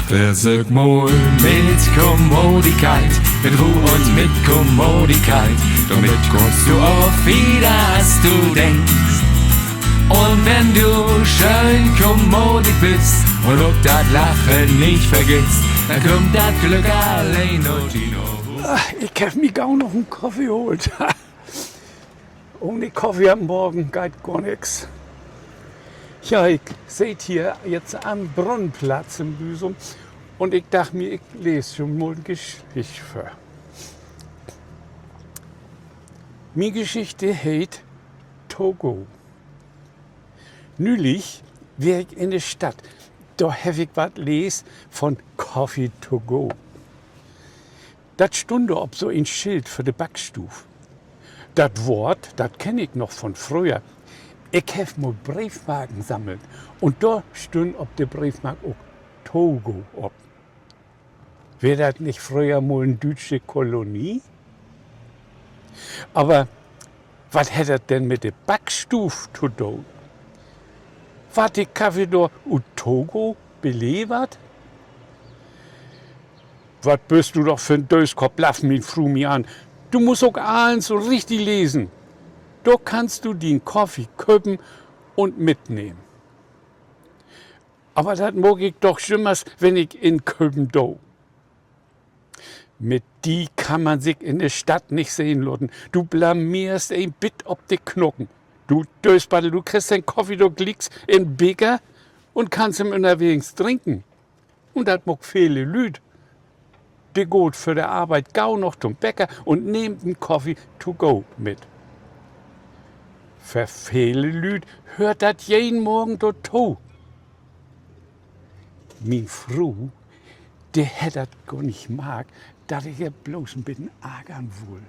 Versög mal mit Kommodigkeit, mit Ruhe und mit Kommodigkeit. Damit kommst du auf wieder, als du denkst. Und wenn du schön kommodig bist und ob das Lachen nicht vergisst, dann kommt das Glück allein und Ich hab mich auch noch einen Kaffee geholt. Ohne Kaffee am Morgen geht gar nichts. Ja, ich seht hier jetzt am Brunnenplatz in Büsum und ich dachte mir, ich lese schon mal eine Geschichte für. Meine Geschichte heißt Togo. Neulich war ich in der Stadt. Da habe ich was lesen von Coffee to go. Das stund auf so ein Schild für die Backstuf. Das Wort, das kenne ich noch von früher. Ich habe mal Briefmarken gesammelt und da stund auf der Briefmarke auch Togo op. Wäre das nicht früher mal eine deutsche Kolonie? Aber was hätte das denn mit der Backstuf zu tun? War die Kaffee da u Togo belevert? Was bist du doch für ein Döskopf, lass mich fru mir an. Du musst auch allen so richtig lesen. Da kannst du den Kaffee köpen und mitnehmen. Aber das mag ich doch schimmers, wenn ich in Köpen do. Mit die kann man sich in der Stadt nicht sehen lassen. Du blamierst ein Bit ob die Knochen. Du Dösbattel, du kriegst den Kaffee, du glickst in Beker und kannst ihn unterwegs trinken. Und das mag viele Lüd. Die geht für die Arbeit gau noch zum Bäcker und nehmt den Kaffee to go mit. Für viele Lüd hört das jeden Morgen dort to. Min Frau, die hätt das gar nicht mag, dass ich ihr bloß ein bisschen ärgern will.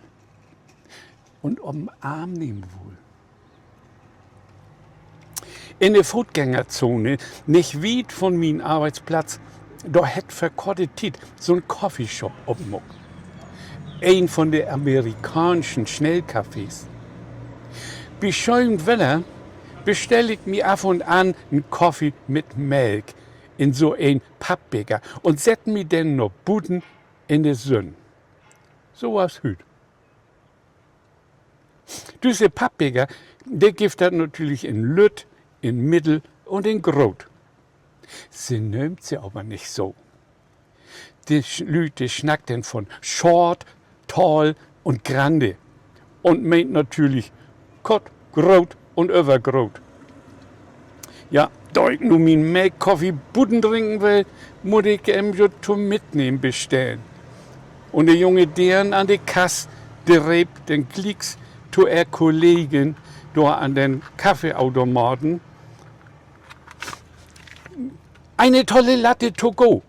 Und um den Arm nehmen will. In der Fußgängerzone, nicht weit von meinem Arbeitsplatz, da hätt verkortet so ein Coffeeshop obmuck. Ein von den amerikanischen Schnellcafés. Bei schönem Wetter bestelle ich mir ab und an einen Kaffee mit Milch in so ein Pappbecher und set mir dann noch Buten in die Sonne. So was hüt. Diese Pappbecher, der gibt das natürlich in Lütt, in Mittel und in Grot. Sie nimmt sie aber nicht so. Die Leute schnackten von Short, Tall und Grande und meint natürlich Kott, Grot und Übergrot. Ja, da ich nun meinen Milchkaffee Butten trinken will, muss ich ihm ja zum Mitnehmen bestellen. Und der junge Deren an der Kasse, der reibt den Klicks zu er Kollegin da an den Kaffeeautomaten. Eine tolle Latte to go.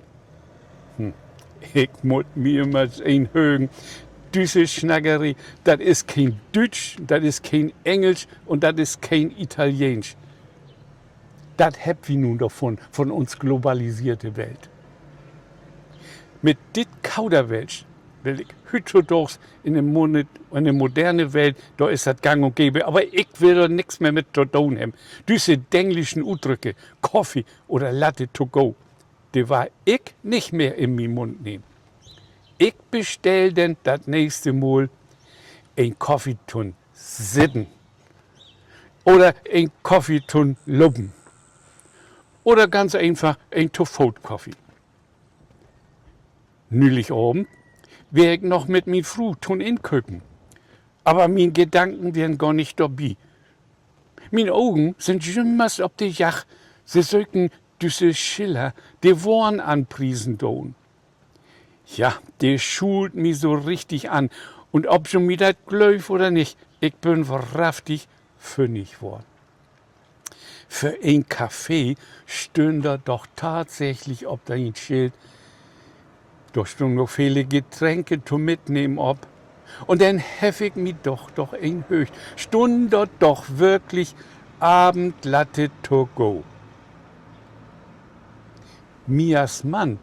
Ich muss mir immer einhören. Diese Schnackerei, das ist kein Deutsch, das ist kein Englisch und das ist kein Italienisch. Das habt wir nun davon, von uns globalisierte Welt. Mit dit Kauderwelsch will ich heutzutage in der moderne Welt, da ist das gang und gäbe, aber ich will doch nichts mehr mit zu tun haben. Diese englischen Udrücke, Coffee oder Latte to go, die war ich nicht mehr in meinen Mund nehmen. Ich bestell denn das nächste Mal ein Kaffee tun sitten oder ein Kaffee tun luppen oder ganz einfach ein To-Food-Kaffee. Neulich oben wär ich noch mit mir Frau tun inköpen, aber meine Gedanken wären gar nicht dabei. Meine Augen sind jimmers ob die Jach, sie söken diese Schiller, die Worn anpriesen don. Ja, der schult mich so richtig an. Und ob schon mir das gläuf oder nicht, ich bin wahrhaftig fündig worden. Für ein Kaffee stünd da doch tatsächlich ob da ein Schild. Da stünd noch viele Getränke zu mitnehmen ob. Und dann hef ich mich doch ein höcht. Stund dort doch wirklich Abendlatte to go. Mias Mann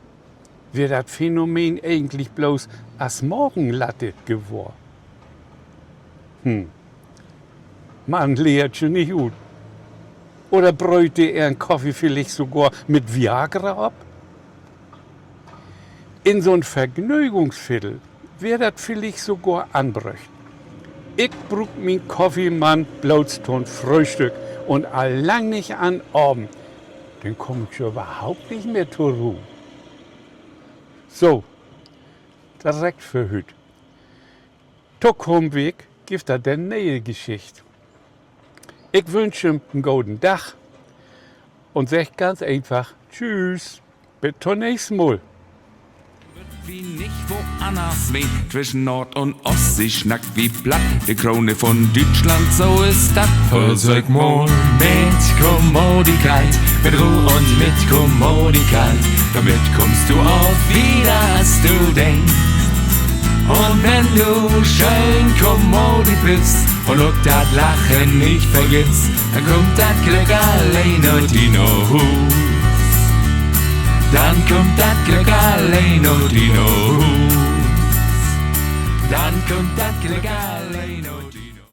wird das Phänomen eigentlich bloß als Morgenlatte geworden. Man lehrt schon nicht gut. Oder bräuchte er einen Kaffee vielleicht sogar mit Viagra ab? In so'n Vergnügungsviertel wär dat vielleicht sogar anbräucht. Ich brauch min Kaffeemann bloß zum Frühstück und allang nicht an Abend. Dann komm ich überhaupt nicht mehr zur Ruhe. So, direkt für heute. Weg gibt da der neue Geschichte. Ich wünsche ihm einen guten Tag und sag ganz einfach Tschüss, bis zum nächsten Mal. Wie nicht woanders weh, zwischen Nord- und Ostsee schnackt wie platt. Die Krone von Deutschland, so ist das. Versag mal mit Kommodität, mit Ruhe und mit Kommodität. Damit kommst du auf wieder, als du denkst. Und wenn du schön kommodit bist und auch das Lachen nicht vergisst, dann kommt das Glück allein und in Hus. Dann kommt das Glück allein und in Hus. Dann kommt das Glück allein und